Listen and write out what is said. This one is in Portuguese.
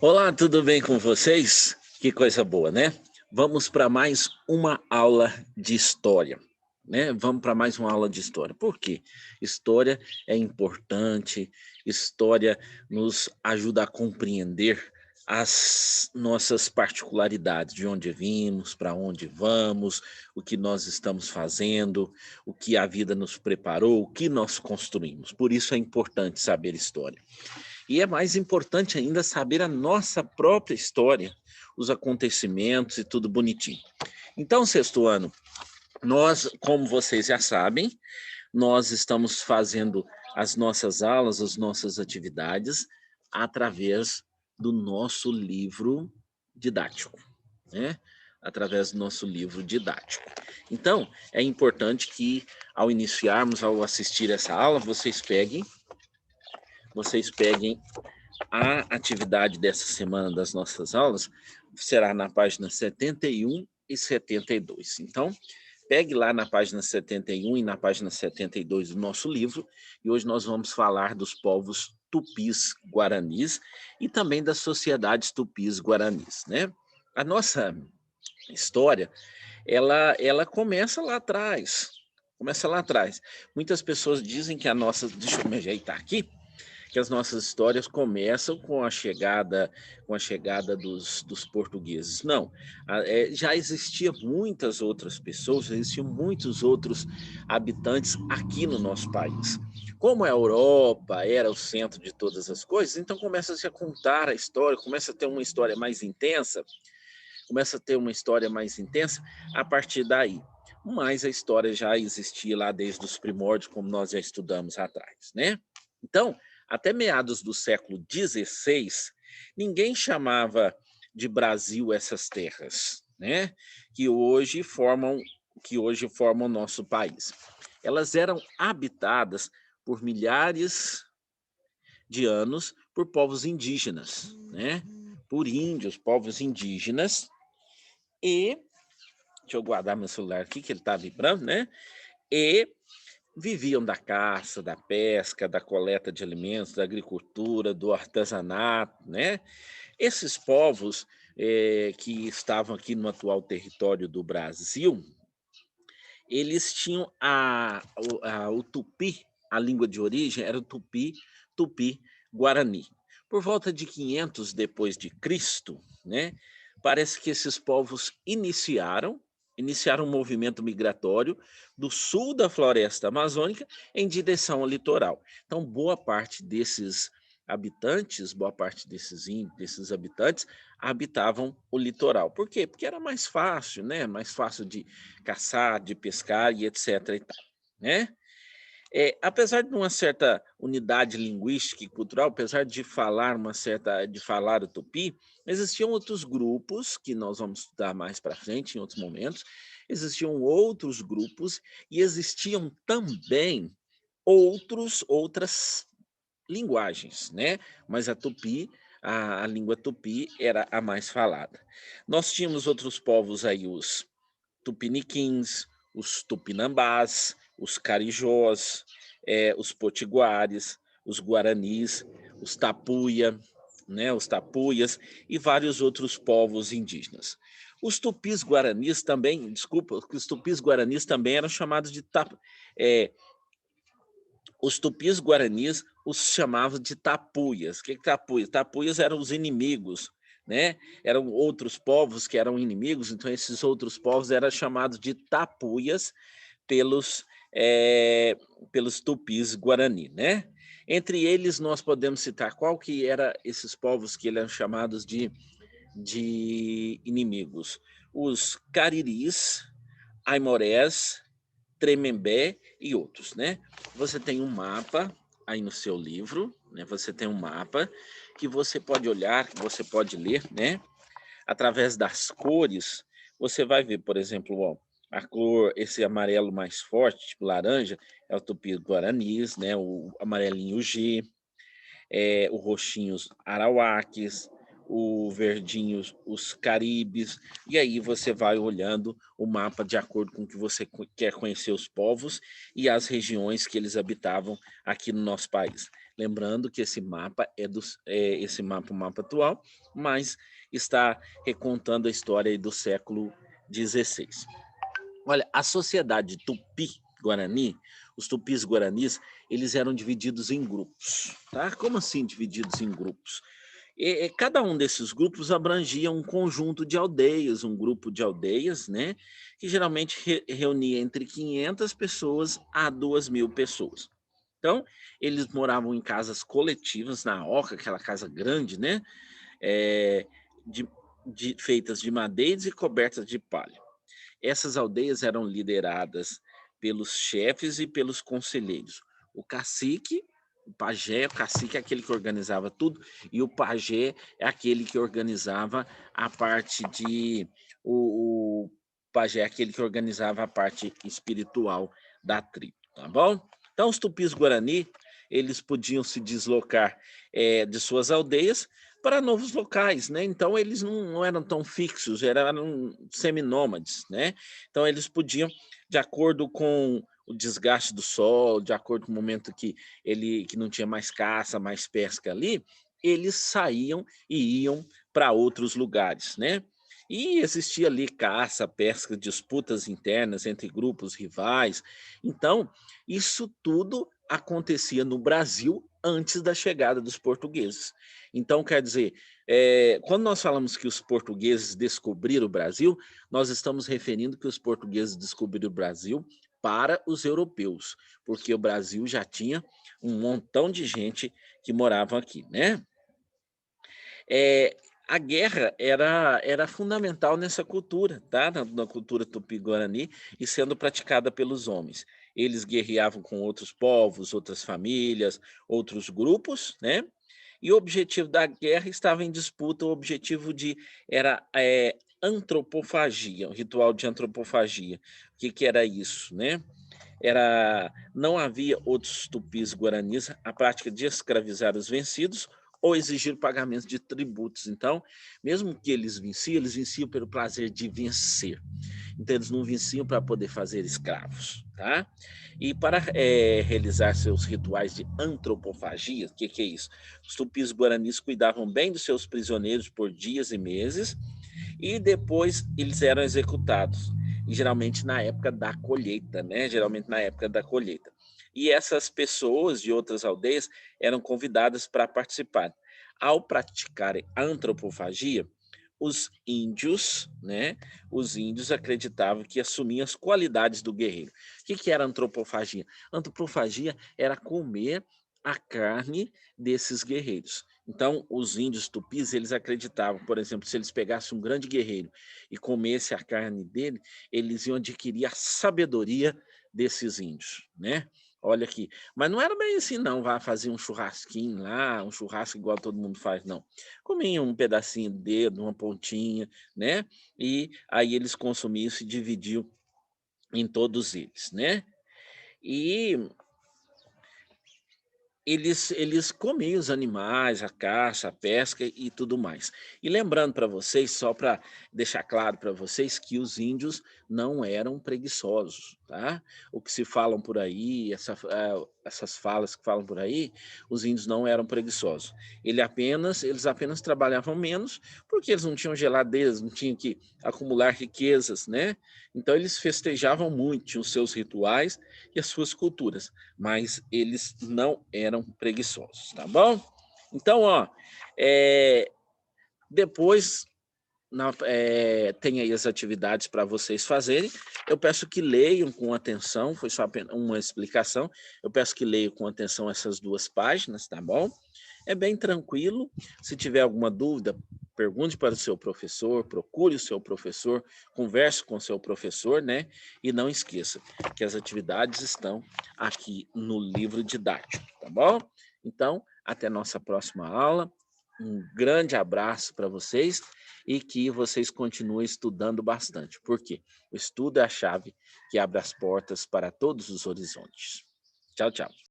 Olá, tudo bem com vocês? Que coisa boa, né? Vamos para mais uma aula de história, né? Vamos para mais uma aula de história. Por quê? História é importante, história nos ajuda a compreender as nossas particularidades, de onde vimos, para onde vamos, o que nós estamos fazendo, o que a vida nos preparou, o que nós construímos. Por isso é importante saber história. E é mais importante ainda saber a nossa própria história, os acontecimentos e tudo bonitinho. Então, sexto ano, nós, como vocês já sabem, nós estamos fazendo as nossas aulas, as nossas atividades através do nosso livro didático, né? Através do nosso livro didático. Então, é importante que ao iniciarmos, ao assistir essa aula, vocês peguem a atividade dessa semana das nossas aulas será na página 71 e 72. Então, pegue lá na página 71 e na página 72 do nosso livro, e hoje nós vamos falar dos povos tupis guaranis e também das sociedades tupis guaranis, né? A nossa história, ela começa lá atrás. Começa lá atrás. Muitas pessoas dizem que a nossa, deixa eu me ajeitar aqui, que as nossas histórias começam com a chegada dos portugueses. Não, já existia muitas outras pessoas, já existiam muitos outros habitantes aqui no nosso país. Como a Europa era o centro de todas as coisas, então começa-se a contar a história, começa a ter uma história mais intensa, a partir daí. Mas a história já existia lá desde os primórdios, como nós já estudamos atrás, né? Então, até meados do século XVI, ninguém chamava de Brasil essas terras, né? Que hoje formam o nosso país. Elas eram habitadas por milhares de anos por povos indígenas, né? Por índios, povos indígenas. E deixa eu guardar meu celular aqui que ele está vibrando, né? E viviam da caça, da pesca, da coleta de alimentos, da agricultura, do artesanato, né? Esses povos que estavam aqui no atual território do Brasil, eles tinham o tupi, a língua de origem era o tupi-guarani. Por volta de 500 depois de Cristo, né? Parece que esses povos iniciaram um movimento migratório do sul da floresta amazônica em direção ao litoral. Então, boa parte desses habitantes habitavam o litoral. Por quê? Porque era mais fácil, né? Mais fácil de caçar, de pescar e etc. e tal, né? Apesar de uma certa unidade linguística e cultural, apesar de falar o tupi, existiam outros grupos que nós vamos estudar mais para frente em outros momentos. Existiam outros grupos e existiam também outras linguagens, né? Mas a língua tupi era a mais falada. Nós tínhamos outros povos aí, os tupiniquins, os tupinambás, os carijós, os potiguares, os guaranis, os tapuia, né, os tapuias e vários outros povos indígenas. Os tupis guaranis também, desculpa, os tupis guaranis também eram chamados de os tupis guaranis os chamavam de tapuias. O que é tapuias? Tapuias eram os inimigos, né? Eram outros povos que eram inimigos, então esses outros povos eram chamados de tapuias pelos, eh, pelos tupis guarani, né? Entre eles nós podemos citar qual que era esses povos que eram chamados de inimigos. Os cariris, aimorés, Tremembé e outros, né? Você tem um mapa aí no seu livro, né? Você tem um mapa que você pode olhar, que você pode ler, né? Através das cores, você vai ver, por exemplo, ó, a cor, esse amarelo mais forte, tipo laranja, é o tupi-guaranis, né? O amarelinho G, o roxinho os arauáques, o verdinho os caribes, e aí você vai olhando o mapa de acordo com que você quer conhecer os povos e as regiões que eles habitavam aqui no nosso país. Lembrando que esse mapa esse mapa, o mapa atual, mas está recontando a história aí do século XVI. Olha, a sociedade Tupi-Guarani, os Tupis-Guaranis, eles eram divididos em grupos, tá? Como assim divididos em grupos? Cada um desses grupos abrangia um conjunto de aldeias, um grupo de aldeias, né? Que geralmente reunia entre 500 pessoas a 2.000 pessoas. Então, eles moravam em casas coletivas, na oca, aquela casa grande, né? Eh, de, feitas de madeiras e cobertas de palha. Essas aldeias eram lideradas pelos chefes e pelos conselheiros. O cacique, o pajé, o cacique é aquele que organizava tudo, e o pajé é aquele que organizava a parte de. O pajé é aquele que organizava a parte espiritual da tribo, tá bom? Então, os tupis-guarani, eles podiam se deslocar de suas aldeias para novos locais, né? Então eles não eram tão fixos, eram seminômades, né? Então eles podiam, de acordo com o desgaste do sol, de acordo com o momento que não tinha mais caça, mais pesca ali, eles saíam e iam para outros lugares, né? E existia ali caça, pesca, disputas internas entre grupos rivais. Então, isso tudo acontecia no Brasil antes da chegada dos portugueses. Então, quer dizer, quando nós falamos que os portugueses descobriram o Brasil, nós estamos referindo que os portugueses descobriram o Brasil para os europeus, porque o Brasil já tinha um montão de gente que morava aqui, né? A guerra era fundamental nessa cultura, tá? Na cultura tupi-guarani, e sendo praticada pelos homens. Eles guerreavam com outros povos, outras famílias, outros grupos, né? E o objetivo da guerra estava em disputa, o objetivo era antropofagia, o ritual de antropofagia. O que que era isso, né? Não havia outros tupis guaranis a prática de escravizar os vencidos ou exigir pagamento de tributos. Então, mesmo que eles venciam pelo prazer de vencer. Então, eles não venciam para poder fazer escravos, tá? E para realizar seus rituais de antropofagia, o que, que é isso? Os tupis guaranis cuidavam bem dos seus prisioneiros por dias e meses, e depois eles eram executados, e geralmente na época da colheita, né? Geralmente na época da colheita. E essas pessoas de outras aldeias eram convidadas para participar. Ao praticarem a antropofagia, os índios, né? Os índios acreditavam que assumiam as qualidades do guerreiro. O que que era antropofagia? Antropofagia era comer a carne desses guerreiros. Então, os índios tupis, eles acreditavam, por exemplo, se eles pegassem um grande guerreiro e comessem a carne dele, eles iam adquirir a sabedoria desses índios, né? Olha aqui. Mas não era bem assim, não. Vai fazer um churrasquinho lá, um churrasco igual todo mundo faz, não. Comiam um pedacinho de dedo, uma pontinha, né? E aí eles consumiam isso e dividiam em todos eles, né? E eles comiam os animais, a caça, a pesca e tudo mais. E lembrando para vocês, só para deixar claro para vocês, que os índios não eram preguiçosos, tá? O que se falam por aí, essas falas que falam por aí, os índios não eram preguiçosos. Eles apenas trabalhavam menos, porque eles não tinham geladeiras, não tinham que acumular riquezas, né? Então eles festejavam muito, tinham os seus rituais e as suas culturas, mas eles não eram preguiçosos, tá bom? Então, ó, é, depois tem aí as atividades para vocês fazerem. Eu peço que leiam com atenção, foi só apenas uma explicação. Eu peço que leiam com atenção essas duas páginas, tá bom? É bem tranquilo. Se tiver alguma dúvida, pergunte para o seu professor, procure o seu professor, converse com o seu professor, né? E não esqueça que as atividades estão aqui no livro didático, tá bom? Então, até nossa próxima aula. Um grande abraço para vocês e que vocês continuem estudando bastante, porque o estudo é a chave que abre as portas para todos os horizontes. Tchau, tchau.